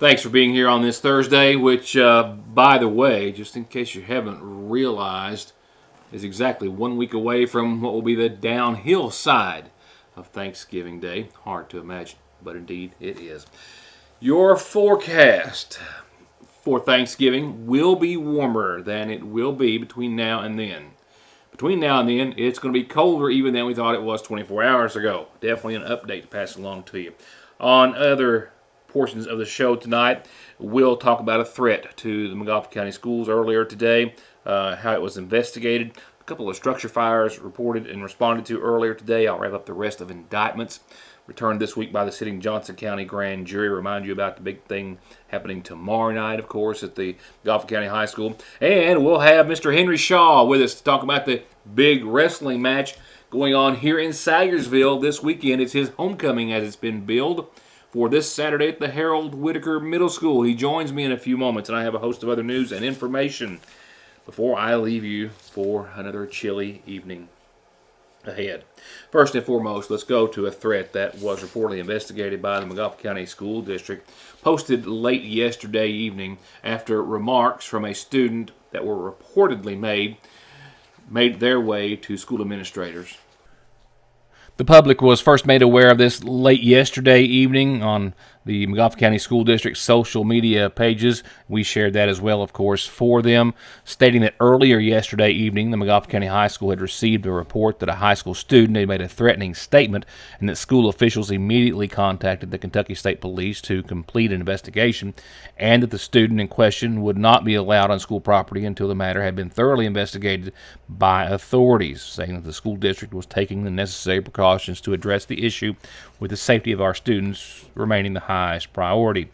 Thanks for being here on this Thursday, which, by the way, just in case you haven't realized, is exactly 1 week away from what will be the downhill side of Thanksgiving Day. Hard to imagine, but indeed it is. Your forecast for Thanksgiving will be warmer than it will be between now and then. Between now and then, it's going to be colder even than we thought it was 24 hours ago. Definitely an update to pass along to you. On other portions of the show tonight, we'll talk about a threat to the Montgomery County schools earlier today, how it was investigated, a couple of structure fires reported and responded to earlier today. I'll wrap up the rest of indictments returned this week by the sitting Johnson County grand jury. Remind you about the big thing happening tomorrow night, of course, at the Montgomery County High School. And we'll have Mr. Henry Shaw with us to talk about the big wrestling match going on here in Sayersville this weekend. It's his homecoming, as it's been billed, for this Saturday at the Harold Whitaker Middle School. He joins me in a few moments, and I have a host of other news and information before I leave you for another chilly evening ahead. First and foremost, let's go to a threat that was reportedly investigated by the Montgomery County School District, posted late yesterday evening after remarks from a student that were reportedly made their way to school administrators. The public was first made aware of this late yesterday evening on the Montgomery County School District social media pages. We shared that as well, of course, for them, stating that earlier yesterday evening, the Montgomery County High School had received a report that a high school student had made a threatening statement, and that school officials immediately contacted the Kentucky State Police to complete an investigation, and that the student in question would not be allowed on school property until the matter had been thoroughly investigated by authorities, saying that the school district was taking the necessary precautions to address the issue, with the safety of our students remaining the highest priority.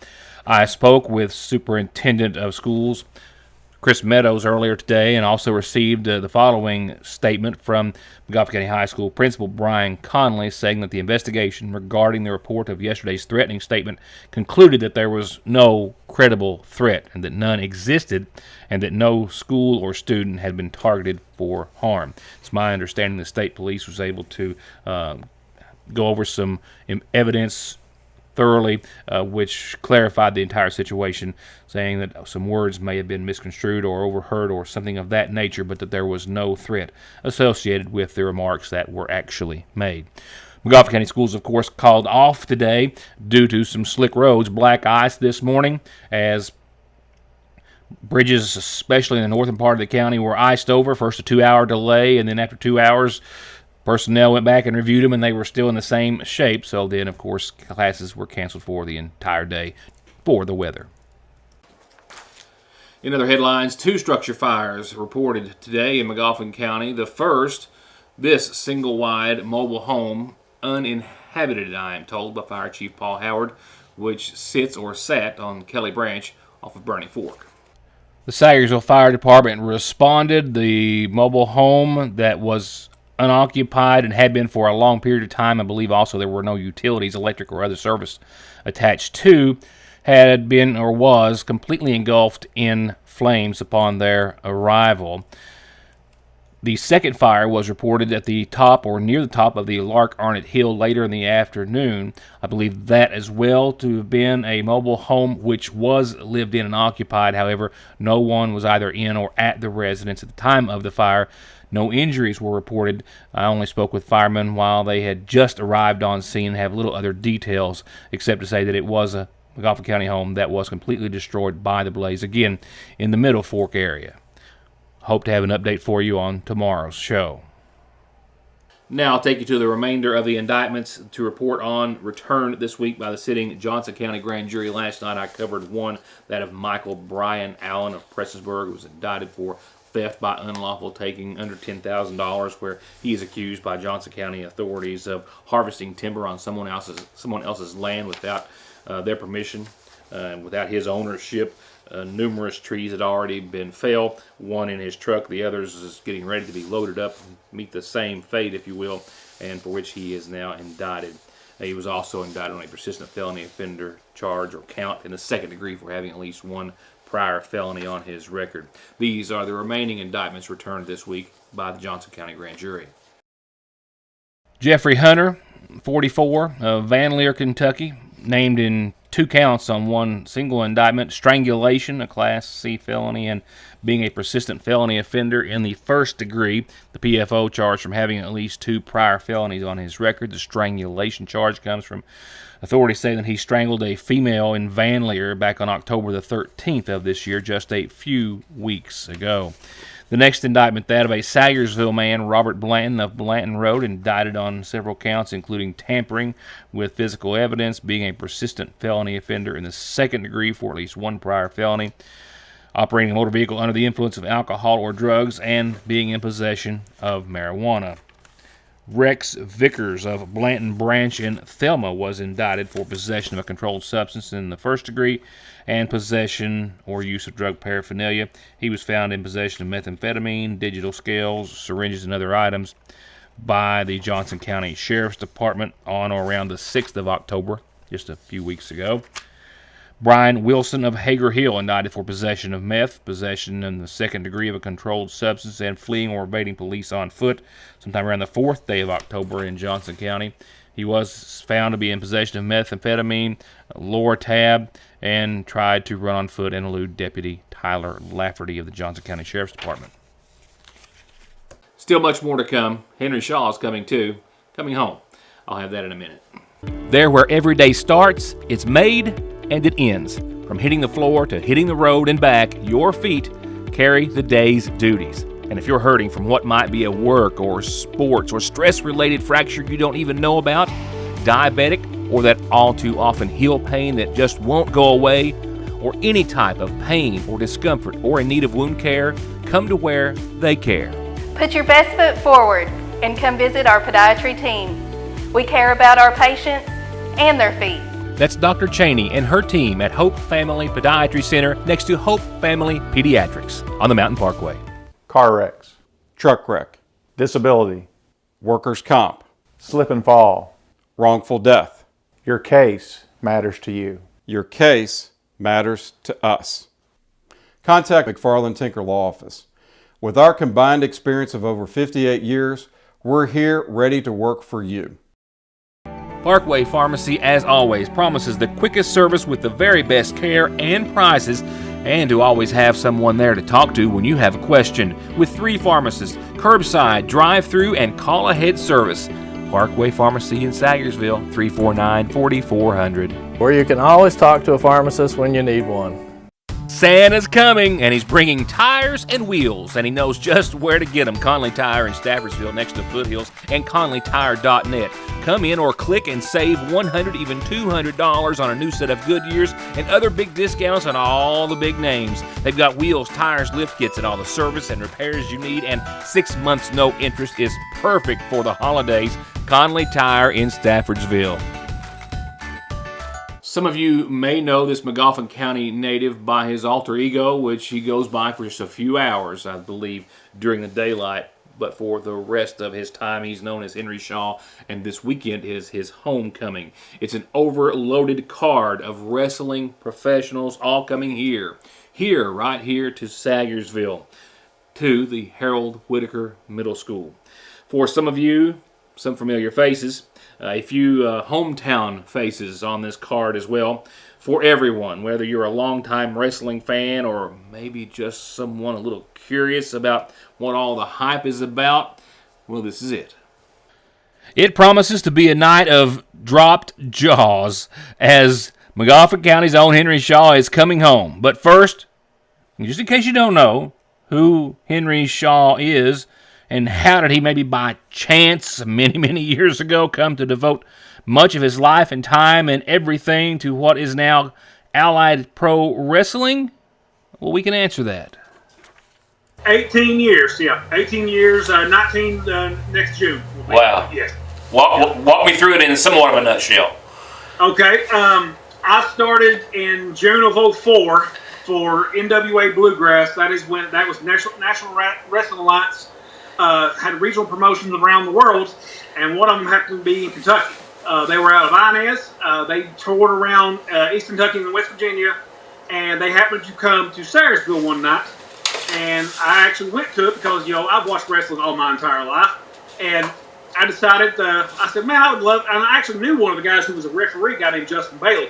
I spoke with Superintendent of Schools Chris Meadows earlier today, and also received the following statement from Montgomery County High School Principal Brian Conley, saying that the investigation regarding the report of yesterday's threatening statement concluded that there was no credible threat and that none existed, and that no school or student had been targeted for harm. It's my understanding the state police was able to go over some evidence thoroughly, which clarified the entire situation, saying that some words may have been misconstrued or overheard or something of that nature, but that there was no threat associated with the remarks that were actually made. Montgomery County Schools, of course, called off today due to some slick roads, black ice this morning, as bridges, especially in the northern part of the county, were iced over. First a 2-hour delay, and then after 2 hours, personnel went back and reviewed them, and they were still in the same shape. So then, of course, classes were canceled for the entire day for the weather. In other headlines, 2 structure fires reported today in Montgomery County. The first, this single-wide mobile home, uninhabited, I am told, by Fire Chief Paul Howard, which sat on Kelly Branch off of Burning Fork. The Sayersville Fire Department responded. The mobile home that was unoccupied and had been for a long period of time, I believe also there were no utilities, electric or other service attached to, had been or was completely engulfed in flames upon their arrival. The second fire was reported at the top or near the top of the Lark Arnett Hill later in the afternoon. I believe that as well to have been a mobile home which was lived in and occupied. However, no one was either in or at the residence at the time of the fire. No injuries were reported. I only spoke with firemen while they had just arrived on scene and have little other details except to say that it was a Montgomery County home that was completely destroyed by the blaze, again, in the Middle Fork area. Hope to have an update for you on tomorrow's show. Now I'll take you to the remainder of the indictments to report on, returned this week by the sitting Johnson County grand jury. Last night I covered one, that of Michael Brian Allen of Prestonsburg, who was indicted for theft by unlawful taking under $10,000, where he is accused by Johnson County authorities of harvesting timber on someone else's land without their permission, without his ownership. Numerous trees had already been felled, one in his truck, the others is getting ready to be loaded up and meet the same fate, if you will, and for which he is now indicted. He was also indicted on a persistent felony offender charge or count in the second degree for having at least one prior felony on his record. These are the remaining indictments returned this week by the Johnson County grand jury. Jeffrey Hunter, 44, of Van Lear, Kentucky, named in 2 counts on one single indictment: strangulation, a Class C felony, and being a persistent felony offender in the first degree. The PFO charged from having at least 2 prior felonies on his record. The strangulation charge comes from authorities saying that he strangled a female in Van Leer back on October the 13th of this year, just a few weeks ago. The next indictment, that of a Sayersville man, Robert Blanton of Blanton Road, indicted on several counts, including tampering with physical evidence, being a persistent felony offender in the second degree for at least 1 prior felony, operating a motor vehicle under the influence of alcohol or drugs, and being in possession of marijuana. Rex Vickers of Blanton Branch in Thelma was indicted for possession of a controlled substance in the first degree and possession or use of drug paraphernalia. He was found in possession of methamphetamine, digital scales, syringes, and other items by the Johnson County Sheriff's Department on or around the 6th of October, just a few weeks ago. Brian Wilson of Hager Hill, indicted for possession of meth, possession in the second degree of a controlled substance, and fleeing or evading police on foot sometime around the 4th day of October in Johnson County. He was found to be in possession of methamphetamine, Lortab, and tried to run on foot and elude Deputy Tyler Lafferty of the Johnson County Sheriff's Department. Still much more to come. Henry Shaw is coming too. Coming home. I'll have that in a minute. There where every day starts, it's made and it ends. From hitting the floor to hitting the road and back, your feet carry the day's duties. And if you're hurting from what might be a work or sports or stress-related fracture you don't even know about, diabetic, or that all too often heel pain that just won't go away, or any type of pain or discomfort or in need of wound care, come to where they care. Put your best foot forward and come visit our podiatry team. We care about our patients and their feet. That's Dr. Cheney and her team at Hope Family Podiatry Center next to Hope Family Pediatrics on the Mountain Parkway. Car wrecks, truck wreck, disability, workers' comp, slip and fall, wrongful death. Your case matters to you. Your case matters to us. Contact McFarland Tinker Law Office. With our combined experience of over 58 years, we're here ready to work for you. Parkway Pharmacy, as always, promises the quickest service with the very best care and prices, and to always have someone there to talk to when you have a question. With 3 pharmacists, curbside, drive-through, and call-ahead service. Parkway Pharmacy in Sayersville, 349-4400. Where you can always talk to a pharmacist when you need one. Santa's coming, and he's bringing tires and wheels, and he knows just where to get them. Conley Tire in Staffordsville next to Foothills and ConleyTire.net. Come in or click and save $100, even $200 on a new set of Goodyears and other big discounts on all the big names. They've got wheels, tires, lift kits, and all the service and repairs you need, and 6 months no interest is perfect for the holidays. Conley Tire in Staffordsville. Some of you may know this McGoffin County native by his alter ego, which he goes by for just a few hours, I believe, during the daylight. But for the rest of his time, he's known as Henry Shaw, and this weekend is his homecoming. It's an overloaded card of wrestling professionals all coming here, right here to Sayersville, to the Harold Whitaker Middle School. For some of you, some familiar faces, a few hometown faces on this card as well. For everyone, whether you're a longtime wrestling fan or maybe just someone a little curious about what all the hype is about, well, this is it. It promises to be a night of dropped jaws as McGoffin County's own Henry Shaw is coming home. But first, just in case you don't know who Henry Shaw is, and how did he maybe by chance many years ago come to devote much of his life and time and everything to what is now Allied Pro Wrestling? Well, we can answer that. 18 years, yeah. 18 years, 19 next June. Wow. Yes. Walk me through it in somewhat of a nutshell. Okay. I started in June of 04 for NWA Bluegrass. That was National Wrestling Alliance. Had regional promotions around the world, and one of them happened to be in Kentucky. They were out of Inez. They toured around East Kentucky and West Virginia, and they happened to come to Sayersville one night, and I actually went to it because, I've watched wrestling all my entire life, and I decided, I said, man, I would love, and I actually knew one of the guys who was a referee, a guy named Justin Bailey,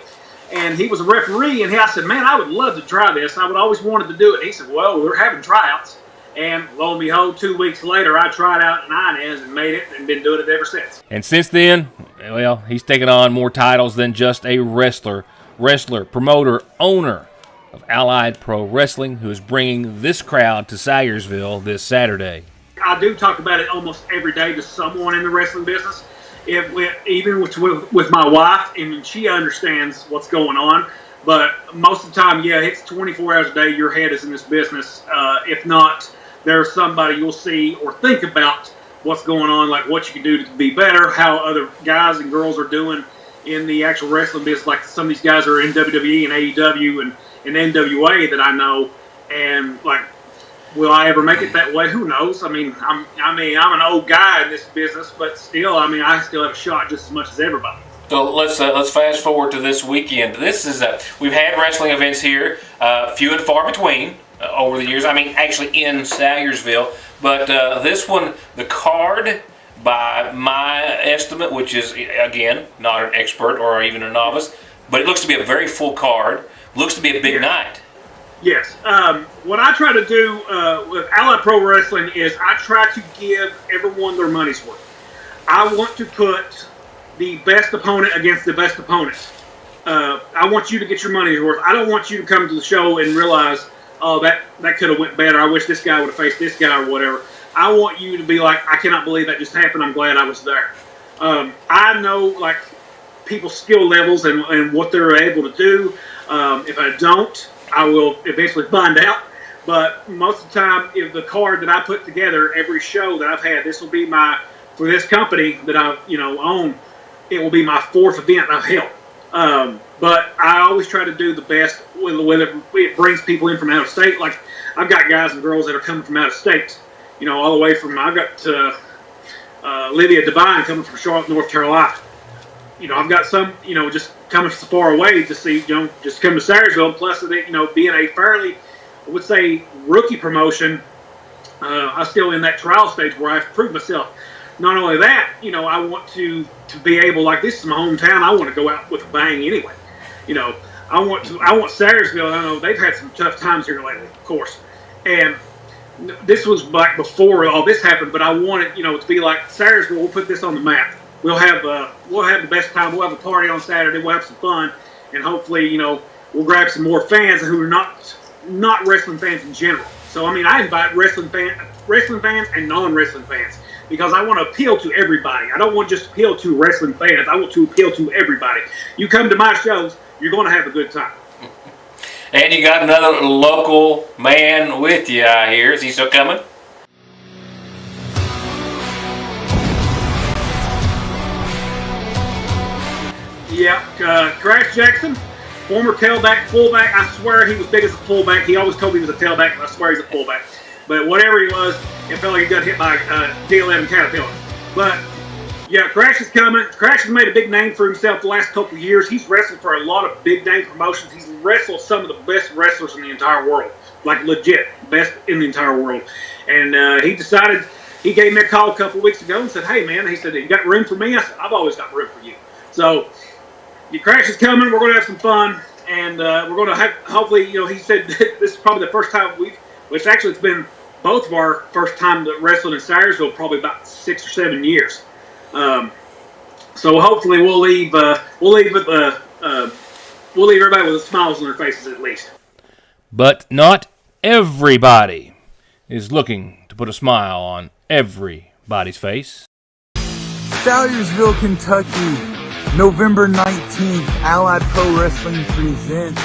and he was a referee. And I said, man, I would love to try this. I would always wanted to do it. And he said, well, we're having tryouts. And lo and behold, 2 weeks later, I tried out in Inez and made it and been doing it ever since. And since then, well, he's taken on more titles than just a wrestler, promoter, owner of Allied Pro Wrestling, who is bringing this crowd to Sayersville this Saturday. I do talk about it almost every day to someone in the wrestling business, even with my wife, and she understands what's going on. But most of the time, yeah, it's 24 hours a day. Your head is in this business. If not, there's somebody you'll see or think about what's going on, like what you can do to be better, how other guys and girls are doing in the actual wrestling business. Like some of these guys are in WWE and AEW and NWA that I know, and like, will I ever make it that way? Who knows? I mean, I'm an old guy in this business, but still, I still have a shot just as much as everybody. So let's fast forward to this weekend. This is we've had wrestling events here, few and far between over the years. I mean, actually in Sayersville, but this one, the card, by my estimate, which is again not an expert or even a novice, but it looks to be a very full card. Looks to be a big night. Yes. What I try to do with Allied Pro Wrestling is I try to give everyone their money's worth. I want to put the best opponent against the best opponent. I want you to get your money's worth. I don't want you to come to the show and realize, oh, that could have went better. I wish this guy would have faced this guy or whatever. I want you to be like, I cannot believe that just happened. I'm glad I was there. I know like people's skill levels and what they're able to do. If I don't, I will eventually find out. But most of the time, if the card that I put together, every show that I've had, this will be for this company that I own, it will be my fourth event I've held. But I always try to do the best, whether it brings people in from out of state. Like, I've got guys and girls that are coming from out of state, all the way from, I've got Lydia Devine coming from Charlotte, North Carolina. I've got some, just coming so far away to see, just come to Sayersville. Plus, being a fairly, I would say, rookie promotion, I'm still in that trial stage where I've proved myself. Not only that, I want to be able, like, this is my hometown. I want to go out with a bang anyway. I want Sayersville. I know they've had some tough times here lately, of course, and this was like before all this happened. But I want it, to be like Sayersville. We'll put this on the map. We'll have the best time. We'll have a party on Saturday. We'll have some fun, and hopefully, we'll grab some more fans who are not wrestling fans in general. So I invite wrestling fans and non-wrestling fans, because I want to appeal to everybody. I don't want to just appeal to wrestling fans. I want to appeal to everybody. You come to my shows, you're going to have a good time. And you got another local man with you, I hear. Is he still coming? Yeah, Crash Jackson, former tailback, fullback. I swear he was big as a fullback. He always told me he was a tailback, but I swear he's a fullback. But whatever he was, it felt like he got hit by a D11 Caterpillar. But yeah, Crash is coming. Crash has made a big name for himself the last couple of years. He's wrestled for a lot of big name promotions. He's wrestled some of the best wrestlers in the entire world, like legit best in the entire world. And he gave me a call a couple of weeks ago and said, "Hey man," he said, "you got room for me?" I said, "I've always got room for you." So your Crash is coming. We're going to have some fun, and we're going to have, hopefully, he said this is probably the first time which actually it's been both of our first time wrestling in Sayersville, probably about 6 or 7 years. So hopefully we'll leave everybody with smiles on their faces at least. But not everybody is looking to put a smile on everybody's face. Salyersville, Kentucky, November 19th, Allied Pro Wrestling presents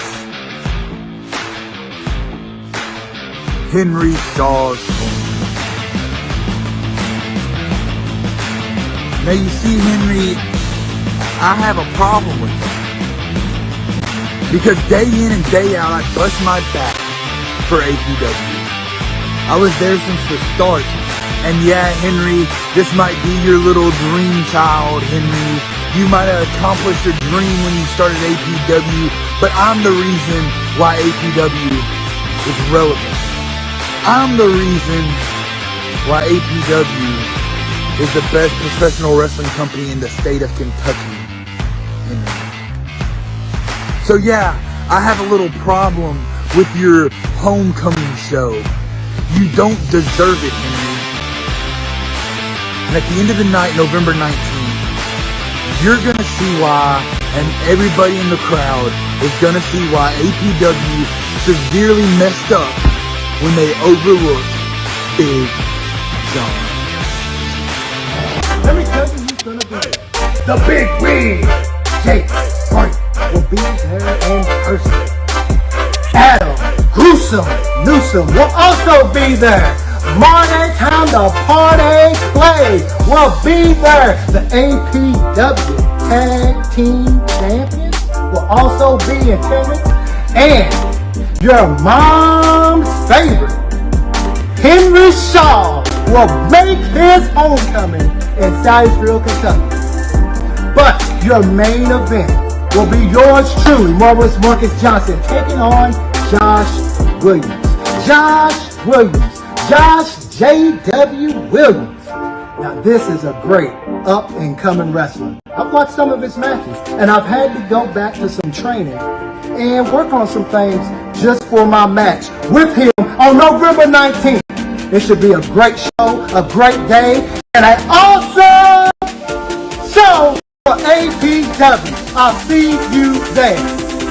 Henry Shaw's Corner. Now you see, Henry, I have a problem with that. Because day in and day out, I bust my back for APW. I was there since the start. And yeah, Henry, this might be your little dream child, Henry. You might have accomplished your dream when you started APW, but I'm the reason why APW is relevant. I'm the reason why APW is the best professional wrestling company in the state of Kentucky. Henry. So yeah, I have a little problem with your homecoming show. You don't deserve it, Henry. And at the end of the night, November 19th, you're gonna see why, and everybody in the crowd is gonna see why APW severely messed up when they overlooked Big John. Let me tell you who's gonna be there. The big wig, Jake Frank, will be there in person. Adam Gruesome Newsom will also be there. Monday Time the Party Play will be there. The APW Tag Team Champions will also be in attendance. And your mom's favorite, Henry Shaw, will make his homecoming in Salisbury, Kentucky. But your main event will be yours truly, Marcus Johnson, taking on Josh Williams. Josh J.W. Williams. Now this is a great up-and-coming wrestler. I've watched some of his matches, and I've had to go back to some training and work on some things just for my match with him on November 19th. It should be a great show, a great day, and an awesome show for APW. I'll see you there.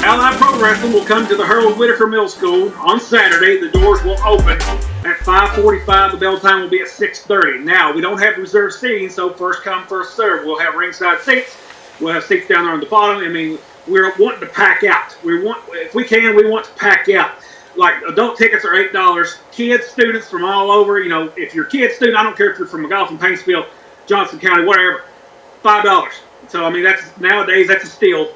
Allied Pro Wrestling will come to the Hurley Whitaker Middle School on Saturday. The doors will open at 5:45. The bell time will be at 6:30. Now, we don't have reserved seating, so first come, first serve. We'll have ringside seats. We'll have seats down there on the bottom. I mean, we're wanting to pack out. If we can, we want to pack out. Like, adult tickets are $8. Kids, students from all over. You know, if you're a kid student, I don't care if you're from McGoffin, Paintsville, Johnson County, whatever, $5. So, I mean, nowadays that's a steal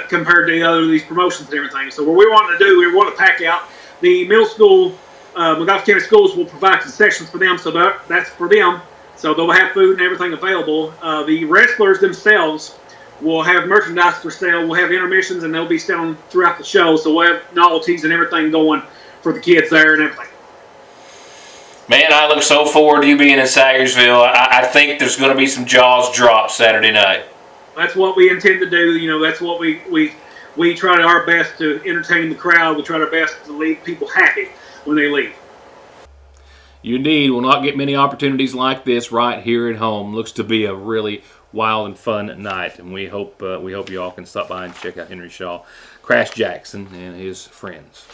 compared to these promotions and everything. So what we want to do, we want to pack out. The middle school, McGoffin County Schools will provide concessions for them, so that's for them. So they'll have food and everything available. The wrestlers themselves will have merchandise for sale. We'll have intermissions, and they'll be selling throughout the show. So we'll have novelties and everything going for the kids there and everything. Man, I look so forward to you being in Sagersville. I think there's going to be some jaws dropped Saturday night. That's what we intend to do. You know, that's what we try our best to entertain the crowd. We try our best to leave people happy when they leave. You indeed will not get many opportunities like this right here at home. Looks to be a really wild and fun night, and we hope you all can stop by and check out Henry Shaw, Crash Jackson, and his friends.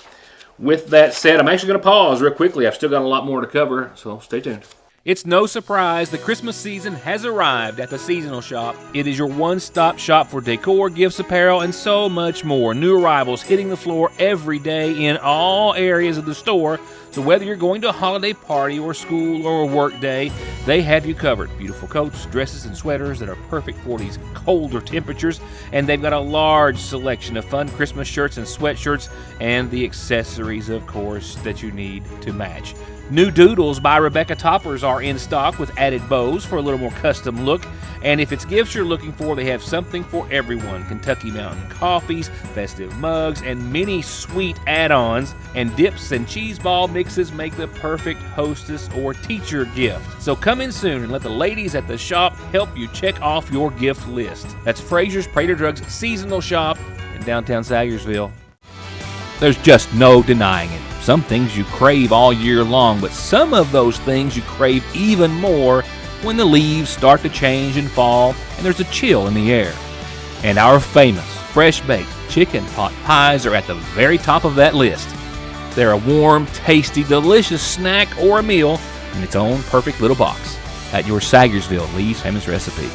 With that said, I'm actually going to pause real quickly. I've still got a lot more to cover, so stay tuned. It's no surprise the Christmas season has arrived at the Seasonal Shop. It is your one-stop shop for decor, gifts, apparel, and so much more. New arrivals hitting the floor every day in all areas of the store. So whether you're going to a holiday party or school or a work day, they have you covered. Beautiful coats, dresses, and sweaters that are perfect for these colder temperatures. And they've got a large selection of fun Christmas shirts and sweatshirts and the accessories, of course, that you need to match. New Doodles by Rebecca Toppers are in stock with added bows for a little more custom look. And if it's gifts you're looking for, they have something for everyone. Kentucky Mountain coffees, festive mugs, and many sweet add-ons. And dips and cheese ball mixes make the perfect hostess or teacher gift. So come in soon and let the ladies at the shop help you check off your gift list. That's Fraser's Prater Drugs Seasonal Shop in downtown Sagersville. There's just no denying it. Some things you crave all year long, but some of those things you crave even more when the leaves start to change and fall and there's a chill in the air. And our famous fresh-baked chicken pot pies are at the very top of that list. They're a warm, tasty, delicious snack or a meal in its own perfect little box at your Sagersville Lee's Famous Recipe.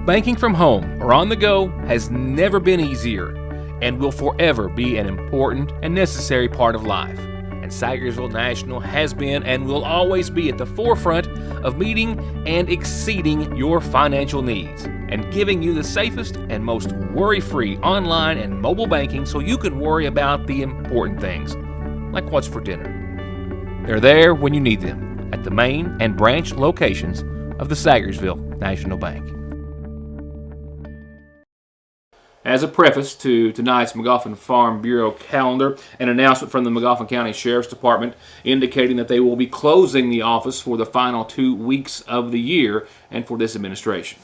Banking from home or on the go has never been easier and will forever be an important and necessary part of life. And Sagersville National has been and will always be at the forefront of meeting and exceeding your financial needs and giving you the safest and most worry-free online and mobile banking so you can worry about the important things, like what's for dinner. They're there when you need them at the main and branch locations of the Sagersville National Bank. As a preface to tonight's McGoffin Farm Bureau calendar, an announcement from the McGoffin County Sheriff's Department indicating that they will be closing the office for the final 2 weeks of the year and for this administration.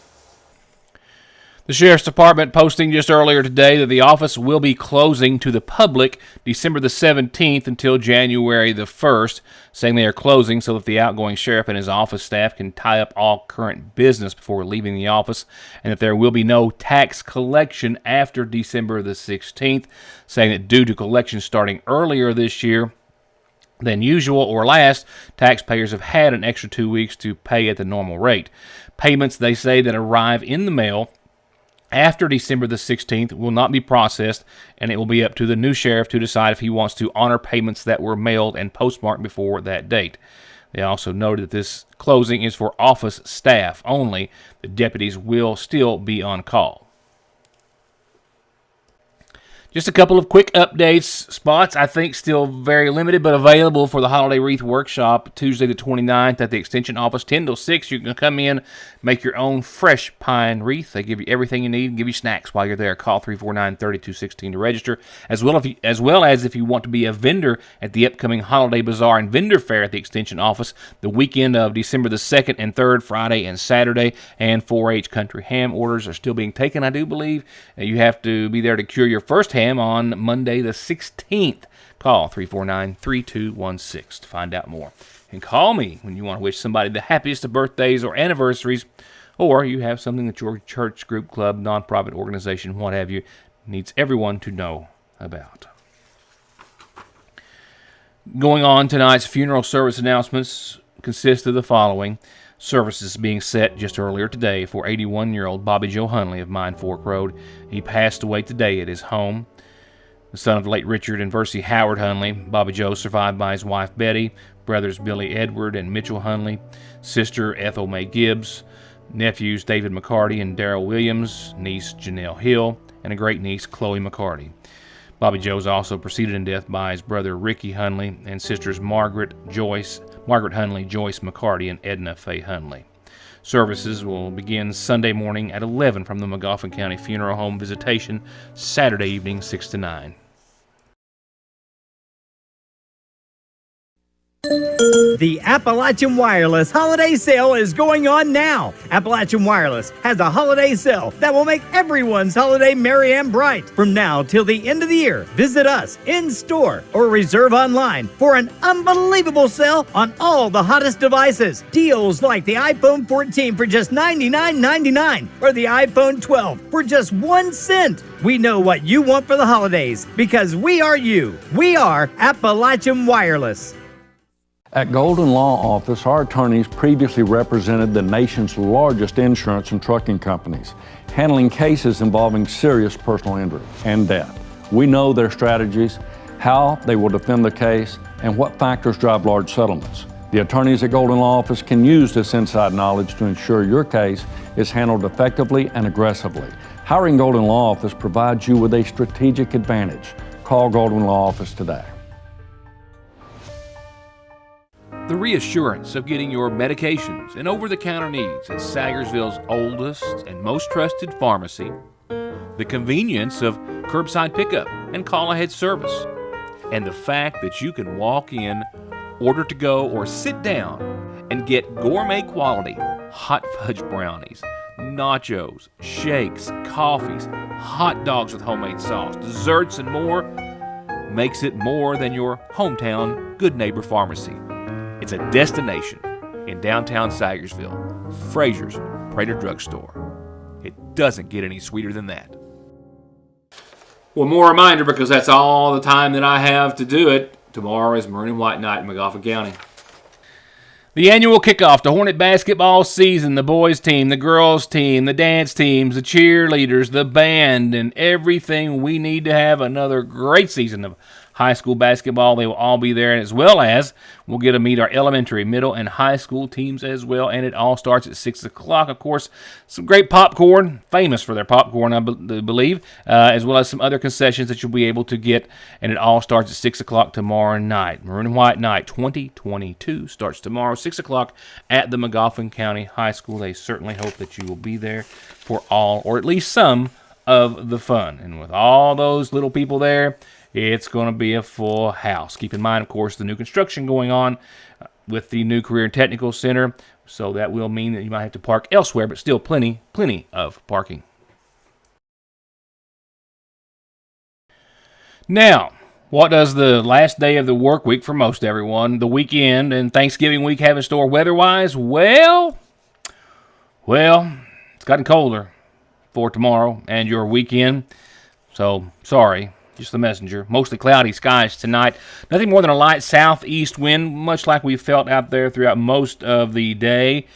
The Sheriff's Department posting just earlier today that the office will be closing to the public December the 17th until January the 1st, saying they are closing so that the outgoing sheriff and his office staff can tie up all current business before leaving the office, and that there will be no tax collection after December the 16th, saying that due to collections starting earlier this year than usual or last, taxpayers have had an extra 2 weeks to pay at the normal rate. Payments, they say, that arrive in the mail after December the 16th will not be processed, and it will be up to the new sheriff to decide if he wants to honor payments that were mailed and postmarked before that date. They also noted that this closing is for office staff only. The deputies will still be on call. Just a couple of quick updates. Spots, I think, still very limited, but available for the Holiday Wreath Workshop Tuesday the 29th at the Extension Office, 10 till 6. You can come in, make your own fresh pine wreath. They give you everything you need and give you snacks while you're there. Call 349-3216 to register, as well as if you want to be a vendor at the upcoming Holiday Bazaar and Vendor Fair at the Extension Office the weekend of December the 2nd and 3rd, Friday and Saturday. And 4-H country ham orders are still being taken, I do believe. You have to be there to cure your first ham on Monday the 16th. Call 349-3216 to find out more. And call me when you want to wish somebody the happiest of birthdays or anniversaries, or you have something that your church, group, club, nonprofit organization, what have you, needs everyone to know about. Going on, tonight's funeral service announcements consist of the following. Services being set just earlier today for 81-year-old Bobby Joe Hunley of Mine Fork Road. He passed away today at his home. The son of the late Richard and Versie Howard Hunley, Bobby Joe survived by his wife Betty, brothers Billy Edward and Mitchell Hunley, sister Ethel May Gibbs, nephews David McCarty and Darrell Williams, niece Janelle Hill, and a great-niece Chloe McCarty. Bobby Joe is also preceded in death by his brother Ricky Hunley and sisters Margaret Hunley, Joyce McCarty, and Edna Faye Hunley. Services will begin Sunday morning at 11 from the McGoffin County Funeral Home Visitation, Saturday evening 6 to 9. The Appalachian Wireless Holiday Sale is going on now. Appalachian Wireless has a holiday sale that will make everyone's holiday merry and bright. From now till the end of the year, visit us in store or reserve online for an unbelievable sale on all the hottest devices. Deals like the iPhone 14 for just $99.99 or the iPhone 12 for just 1 cent. We know what you want for the holidays because we are you. We are Appalachian Wireless. At Golden Law Office, our attorneys previously represented the nation's largest insurance and trucking companies, handling cases involving serious personal injury and death. We know their strategies, how they will defend the case, and what factors drive large settlements. The attorneys at Golden Law Office can use this inside knowledge to ensure your case is handled effectively and aggressively. Hiring Golden Law Office provides you with a strategic advantage. Call Golden Law Office today. The reassurance of getting your medications and over-the-counter needs at Sagersville's oldest and most trusted pharmacy, the convenience of curbside pickup and call-ahead service, and the fact that you can walk in, order to go, or sit down and get gourmet quality hot fudge brownies, nachos, shakes, coffees, hot dogs with homemade sauce, desserts, and more makes it more than your hometown Good Neighbor Pharmacy. It's a destination in downtown Sagersville, Frazier's Prater Drugstore. It doesn't get any sweeter than that. One more reminder, because that's all the time that I have to do it. Tomorrow is Maroon and White Night in McGoffin County. The annual kickoff to Hornet basketball season, the boys team, the girls team, the dance teams, the cheerleaders, the band, and everything we need to have another great season of high school basketball. They will all be there, as well as we'll get to meet our elementary, middle, and high school teams as well, and it all starts at 6 o'clock. Of course, some great popcorn, famous for their popcorn, I believe, as well as some other concessions that you'll be able to get, and it all starts at 6 o'clock tomorrow night. Maroon and White Night 2022 starts tomorrow, 6 o'clock at the McGoffin County High School. They certainly hope that you will be there for all, or at least some, of the fun. And with all those little people there, it's going to be a full house. Keep in mind, of course, the new construction going on with the new Career and Technical Center, so that will mean that you might have to park elsewhere, but still plenty of parking. Now, what does the last day of the work week for most everyone, the weekend and Thanksgiving week have in store weather-wise? Well, it's gotten colder for tomorrow and your weekend. So, sorry, just the messenger. Mostly cloudy skies tonight. Nothing more than a light southeast wind, much like we felt out there throughout most of the day.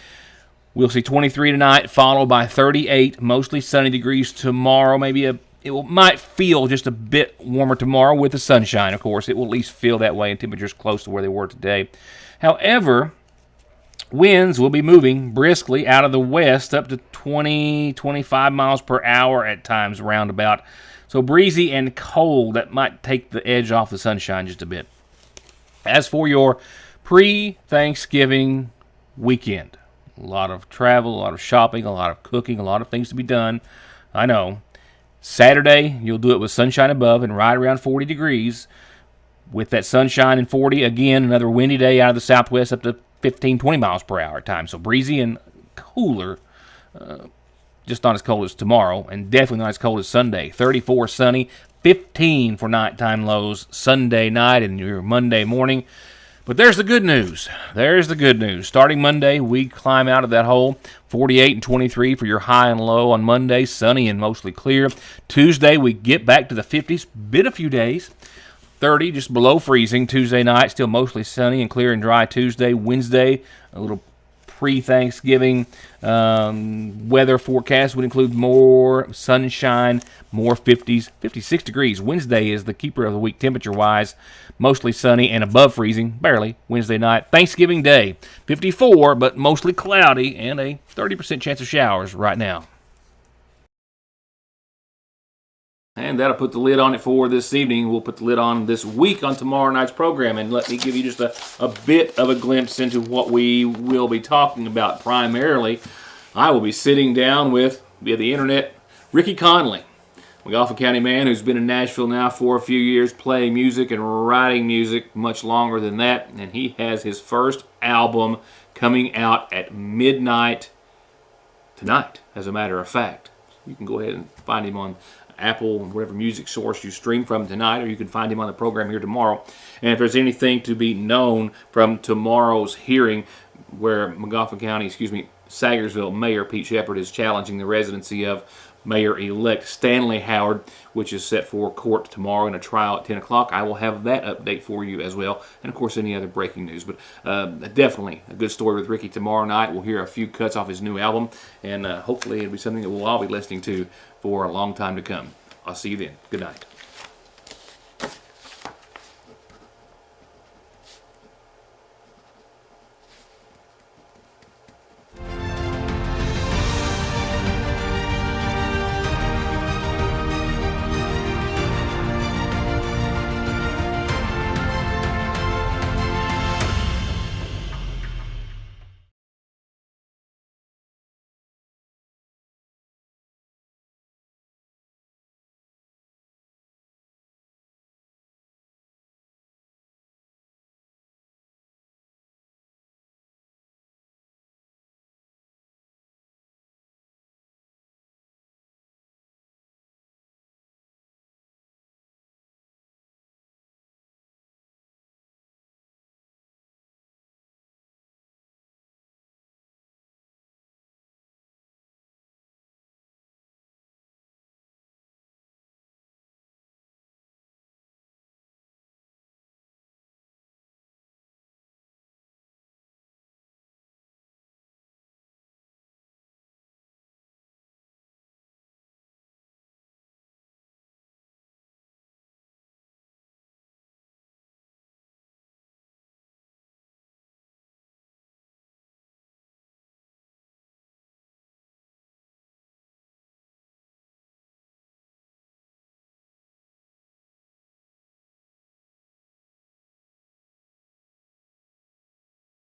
We'll see 23 tonight, followed by 38, mostly sunny degrees tomorrow. Might feel just a bit warmer tomorrow with the sunshine, of course. It will at least feel that way, and temperatures close to where they were today. However, winds will be moving briskly out of the west up to 20, 25 miles per hour at times roundabout. So breezy and cold, that might take the edge off the sunshine just a bit. As for your pre-Thanksgiving weekend, a lot of travel, a lot of shopping, a lot of cooking, a lot of things to be done. I know. Saturday, you'll do it with sunshine above and right around 40 degrees. With that sunshine and 40, again, another windy day out of the southwest up to 15, 20 miles per hour at times. So breezy and cooler, just not as cold as tomorrow, and definitely not as cold as Sunday. 34 sunny, 15 for nighttime lows Sunday night and your Monday morning. But there's the good news. There's the good news. Starting Monday, we climb out of that hole. 48 and 23 for your high and low on Monday, sunny and mostly clear. Tuesday, we get back to the 50s. Been a few days. 30, just below freezing. Tuesday night, still mostly sunny and clear and dry Tuesday. Wednesday, a little pre-Thanksgiving weather forecast would include more sunshine, more 50s, 56 degrees. Wednesday is the keeper of the week temperature-wise. Mostly sunny and above freezing, barely, Wednesday night. Thanksgiving Day, 54, but mostly cloudy and a 30% chance of showers right now. And that'll put the lid on it for this evening. We'll put the lid on this week on tomorrow night's program. And let me give you just a bit of a glimpse into what we will be talking about primarily. I will be sitting down with, via the internet, Ricky Conley, McGoffin County man who's been in Nashville now for a few years, playing music and writing music much longer than that. And he has his first album coming out at midnight tonight, as a matter of fact. You can go ahead and find him on Apple, whatever music source you stream from tonight, or you can find him on the program here tomorrow. And if there's anything to be known from tomorrow's hearing, where Sagersville Mayor Pete Shepard is challenging the residency of Mayor-elect Stanley Howard, which is set for court tomorrow in a trial at 10 o'clock. I will have that update for you as well, and of course any other breaking news. But definitely a good story with Ricky tomorrow night. We'll hear a few cuts off his new album, and hopefully it'll be something that we'll all be listening to for a long time to come. I'll see you then. Good night.